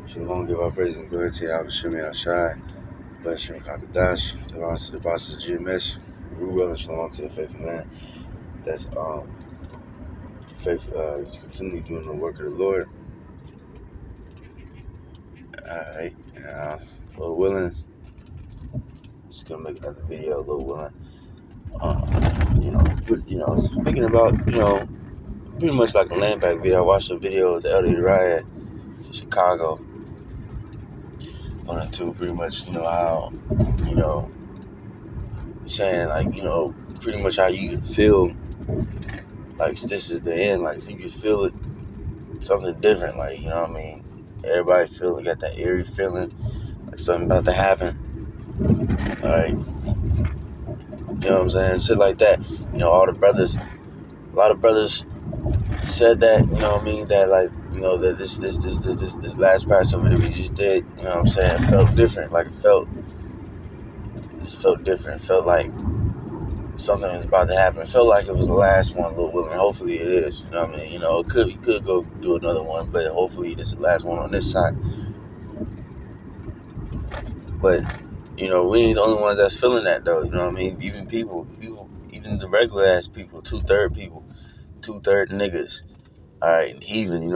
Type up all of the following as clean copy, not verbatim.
Shalom, give our praise and glory to Yahweh Shemi Ashai, bless you and Kakadash, Devon to the boss of GMS, Ruel and Shalom to the faithful man. That's faith is continually doing the work of the Lord. Alright, Lord willing, just gonna make another video, Lord willing. Speaking about, pretty much like a land back video. I watched a video of the Elder Uriah in Chicago on it too, pretty much, how, saying like, pretty much how you can feel like this is the end, like you can feel it, something different, like, everybody got that eerie feeling, like something about to happen, alright, shit like that, all the brothers, a lot of brothers said that, that like, that this last Passover that we just did, felt different, like it just felt different, it felt like something was about to happen. It felt like it was the last one, Lord willing. Hopefully it is. We could go do another one, but hopefully this is the last one on this side. But, we ain't the only ones that's feeling that though. Even people, even the regular ass people, 2/3 people, 2/3 niggas. Alright, and heathen,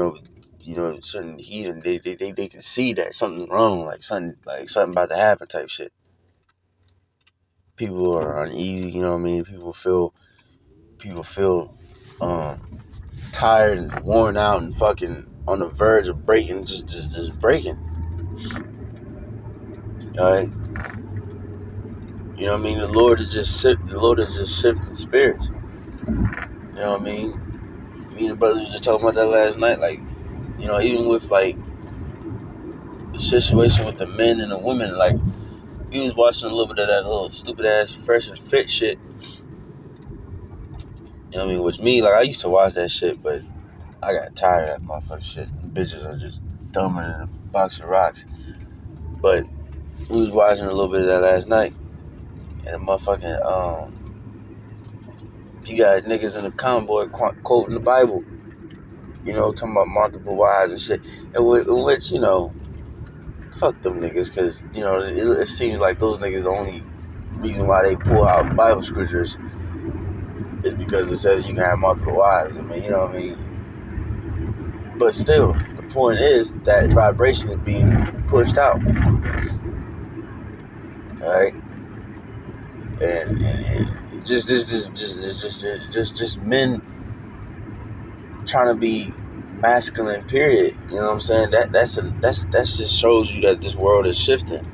certain heathen, they can see that something's wrong, like something about to happen type shit. People are uneasy, People feel tired and worn out and fucking on the verge of breaking, just breaking. Alright? The Lord is just shifting spirits. Me and the brothers just talking about that last night, like, even with like the situation with the men and the women, like we was watching a little bit of that little stupid ass Fresh and Fit shit. Which me, like I used to watch that shit, but I got tired of that motherfucking shit. Them bitches are just dumber than a box of rocks. But we was watching a little bit of that last night, and the motherfucking you got niggas in the convoy quoting the Bible, talking about multiple wives and shit, in which fuck them niggas, because it seems like those niggas, the only reason why they pull out Bible scriptures is because it says you can have multiple wives. But still, the point is that vibration is being pushed out. Alright? And just men trying to be masculine, period. You know what I'm saying? That just shows you that this world is shifting.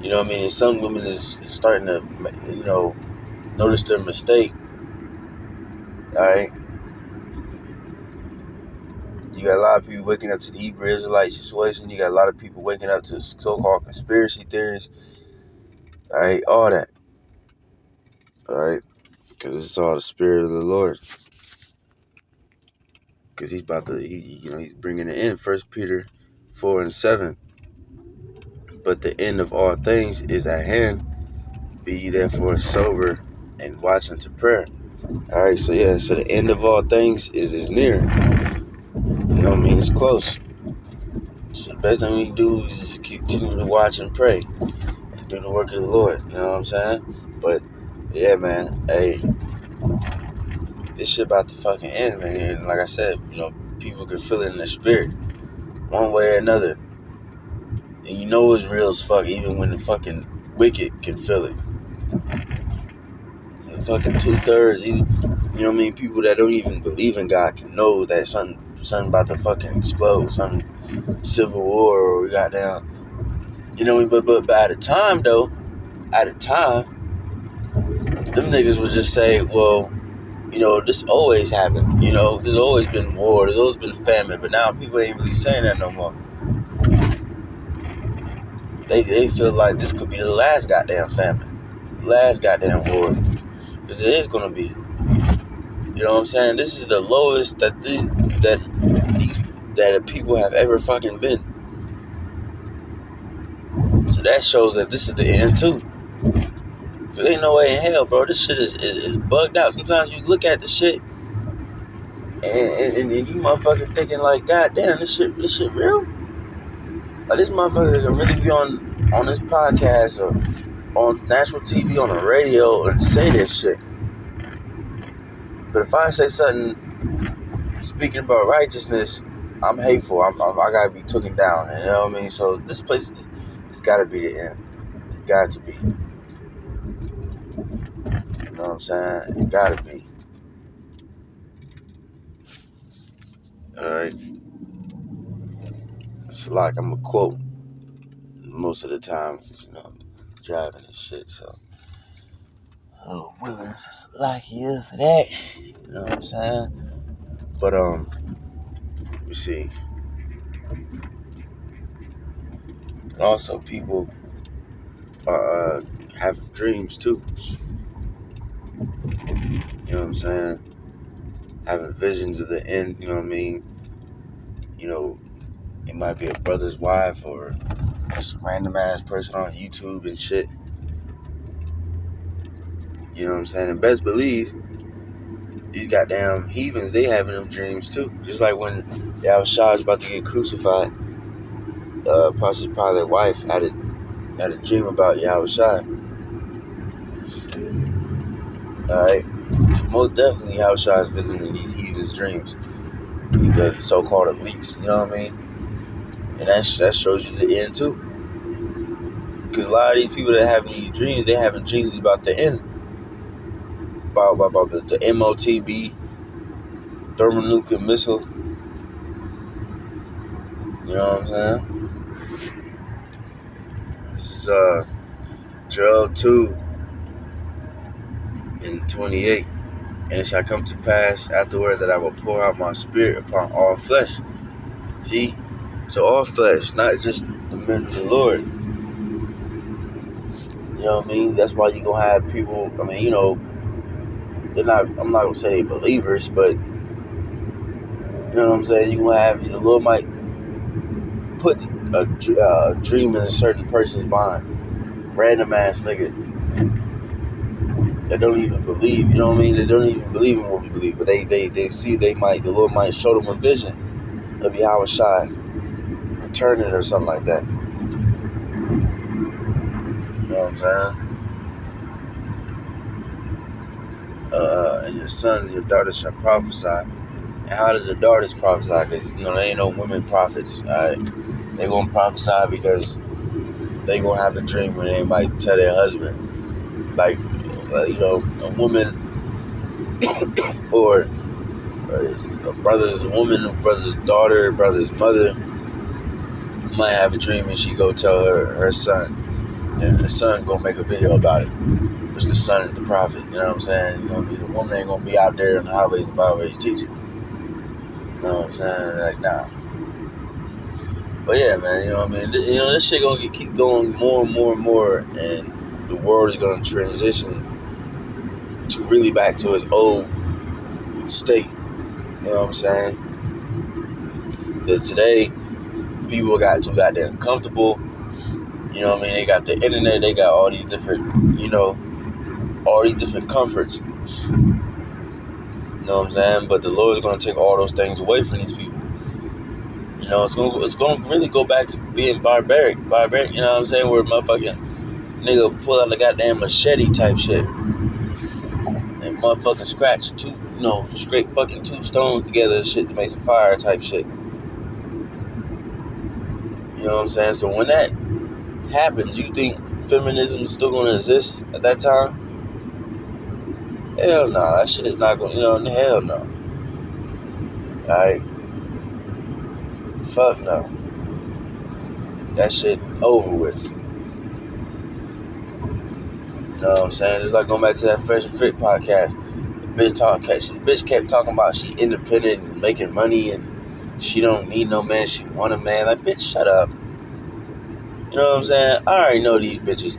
And some women is starting to, notice their mistake. Alright? You got a lot of people waking up to the Hebrew Israelite situation. You got a lot of people waking up to so-called conspiracy theories. Alright? All that. Alright? Because it's all the spirit of the Lord. Because he's about to, he's bringing it in. 1 Peter 4:7. But the end of all things is at hand. Be ye therefore sober and watch unto prayer. Alright, so the end of all things is near. It's close. So the best thing we can do is just continue to watch and pray and do the work of the Lord. You know what I'm saying? But yeah, man, hey, this shit about to fucking end, man. And like I said, people can feel it in their spirit, one way or another. And it's real as fuck, even when the fucking wicked can feel it. The fucking 2/3, even, people that don't even believe in God can know that something about to fucking explode, some civil war or goddamn, but at the time, though, them niggas would just say, well, this always happened, there's always been war, there's always been famine, but now people ain't really saying that no more. They feel like this could be the last goddamn famine, last goddamn war, because it is gonna be. You know what I'm saying? This is the lowest that people have ever fucking been. So that shows that this is the end too. Cause ain't no way in hell, bro. This shit is bugged out. Sometimes you look at the shit and you motherfucking thinking like, God damn, this shit real? Like, this motherfucker can really be on this podcast or on national TV, on the radio, and say this shit. But if I say something speaking about righteousness, I'm hateful. I gotta be taken down. You know what I mean? So this place, it's gotta be the end. It's got to be. You know what I'm saying? It gotta be. Alright? It's like I'm a quote most of the time, because, I'm driving and shit, so. Oh, Willis, it's like you for that. You know what I'm saying? But, let me see. Also, people are having dreams too. You know what I'm saying? Having visions of the end, you know what I mean? You know, it might be a brother's wife or just a random ass person on YouTube and shit. You know what I'm saying? And best believe, these goddamn heathens, they having them dreams too. Just like when Yahushua was about to get crucified, Pontius Pilate's wife had a dream about Yahushua. Alright? So most definitely Yahushua is visiting these heathens' dreams. These the so-called elites, you know what I mean? And that shows you the end too. Because a lot of these people that having these dreams, they having dreams about the end. About the MOTB, thermonuclear missile. You know what I'm saying? This is Joel 2 and 28. And it shall come to pass afterward that I will pour out my spirit upon all flesh. See? So all flesh, not just the men of the Lord. You know what I mean? That's why you're going to have people, I mean, you know, I'm not going to say they believers, but, you know what I'm saying? You're going to have, the Lord might put a dream in a certain person's mind. Random ass nigga that don't even believe, you know what I mean? They don't even believe in what we believe, but they see the Lord might show them a vision of Yahushua returning or something like that. You know what I'm saying? And your sons and your daughters shall prophesy. And how does the daughters prophesy? Because, there ain't no women prophets. Alright? They gonna prophesy because they gonna have a dream where they might tell their husband, like a woman or a brother's daughter, brother's mother might have a dream and she go tell her son, and the son gonna make a video about it, which the son is the prophet. You know what I'm saying? The woman ain't gonna be out there in the highways and byways teaching. You know what I'm saying? Like, nah. But yeah, man, you know what I mean? This shit gonna keep going more and more and more, and the world is gonna transition to really back to its old state. You know what I'm saying? Because today, people got too goddamn comfortable. You know what I mean? They got the internet, they got all these different, all these different comforts. You know what I'm saying? But the Lord's gonna take all those things away from these people. It's gonna really go back to being barbaric, you know what I'm saying? Where motherfucking nigga pull out a goddamn machete type shit and motherfucking scrape fucking two stones together and shit to make some fire type shit. You know what I'm saying? So when that happens, you think feminism is still gonna exist at that time? Hell no, that shit is not gonna, hell no. Alright? Fuck no. That shit over with. You know what I'm saying? Just like going back to that Fresh and Fit podcast. The bitch kept talking about she independent and making money and she don't need no man, she want a man. Like, bitch, shut up. You know what I'm saying? I already know these bitches.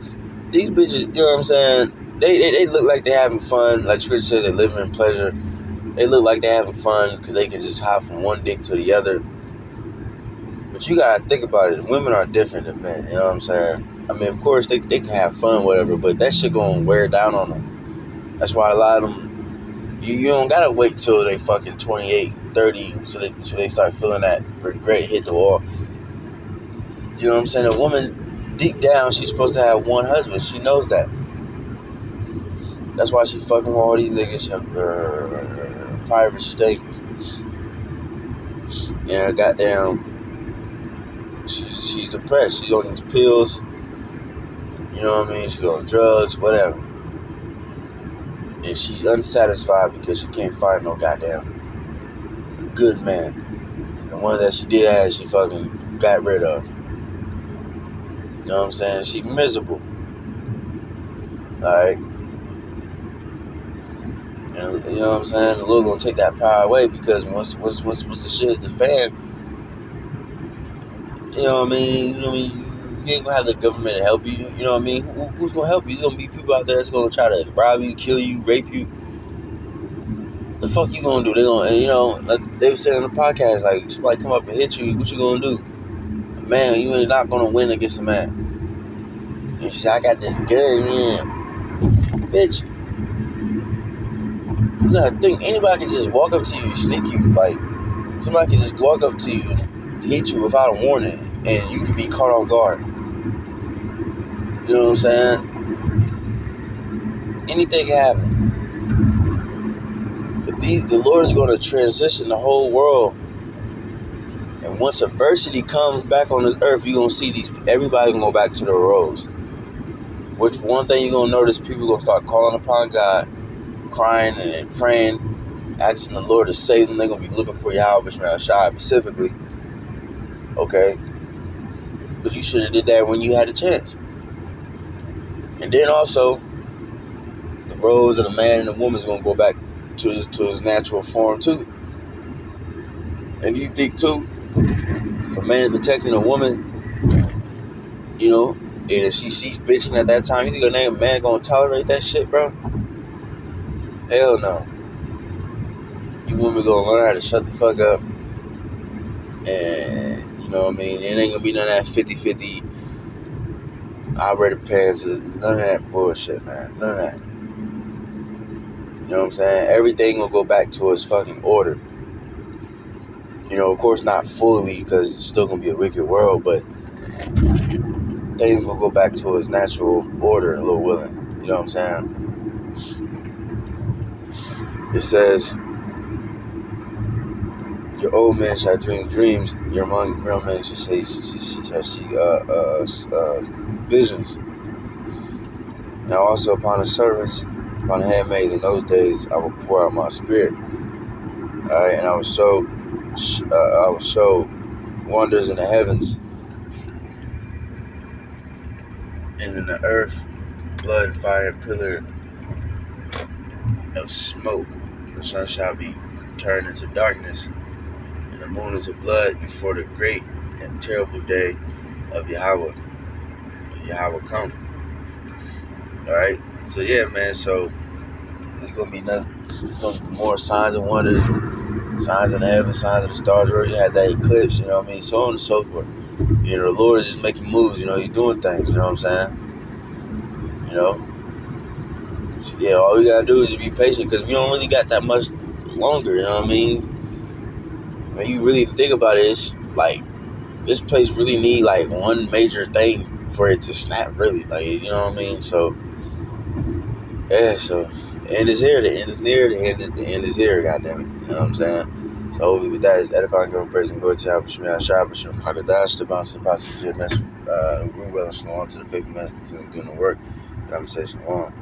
These bitches, you know what I'm saying? They look like they're having fun. Like Scripture says, they're living in pleasure. They look like they're having fun because they can just hop from one dick to the other. But you gotta think about it. Women are different than men. You know what I'm saying? I mean, of course, they can have fun, whatever, but that shit gonna wear down on them. That's why a lot of them, you don't gotta wait till they fucking 28, 30, so they start feeling that regret hit the wall. You know what I'm saying? A woman, deep down, she's supposed to have one husband. She knows that. That's why she fucking with all these niggas private state. And goddamn, she's depressed. She's on these pills. You know what I mean? She's on drugs, whatever. And she's unsatisfied because she can't find no goddamn good man. And the one that she did have, she fucking got rid of. You know what I'm saying? She miserable. Alright? And you know what I'm saying? The Lord gonna take that power away because once the shit hits the fan, you know what I mean? You know what I mean? You ain't gonna have the government to help you. You know what I mean? Who's gonna help you? There's gonna be people out there that's gonna try to rob you, kill you, rape you. The fuck you gonna do? They gonna, and you know, like they were saying on the podcast, like somebody come up and hit you, what you gonna do? Man, you ain't not gonna win against a man. And she said, I got this gun, man. Bitch, you gotta think anybody can just walk up to you, sneak you, like somebody can just walk up to you and hit you without a warning, and you can be caught off guard. You know what I'm saying? Anything can happen. But the Lord is going to transition the whole world. And once adversity comes back on this earth, you're going to see everybody going to go back to their roles. Which one thing you're going to notice, people going to start calling upon God, crying and praying, asking the Lord to save them. They're going to be looking for Yahweh Shai specifically. Okay? But you should have did that when you had a chance. And then also, the roles of the man and the woman is going to go back to his natural form too. And you think too, if a man protecting a woman, you know, and if she's bitching at that time, you think a man gonna tolerate that shit, bro? Hell no. You women gonna learn how to shut the fuck up. And, you know what I mean? It ain't gonna be none of that 50-50 operator pants. None of that bullshit, man. None of that. You know what I'm saying? Everything will go back to its fucking order. You know, of course not fully, because it's still gonna be a wicked world, but things will go back to its natural order, a little willing. You know what I'm saying? It says, your old man shall dream dreams, your young man shall see visions. Now also upon the servants, upon the handmaids in those days, I will pour out my spirit. Alright, and I will show wonders in the heavens and in the earth, blood and fire and pillar of smoke. The sun shall be turned into darkness, and the moon into blood before the great and terrible day of Yahweh. Yahweh come. Alright? So yeah, man, so there's gonna be more signs and wonders, signs in the heavens, signs of the stars. We already had that eclipse, you know what I mean? So on and so forth. You know, the Lord is just making moves, you know, he's doing things, you know what I'm saying? You know? So, yeah, all we gotta do is just be patient, because we don't really got that much longer, you know what I mean? When you really think about it, it's like this place really need like one major thing for it to snap, really. Like, you know what I mean? So yeah, so the end is here, the end is near, the end is here, goddammit. You know what I'm saying? So hopefully with that is edifying, giving praise and glory to Yahweh Shemiyah Shai, B'Shem Haggadah, to bounce the pastor, Jim, Ruben, and Shalom to the faithful man continue doing the work. I'm saying Shalom.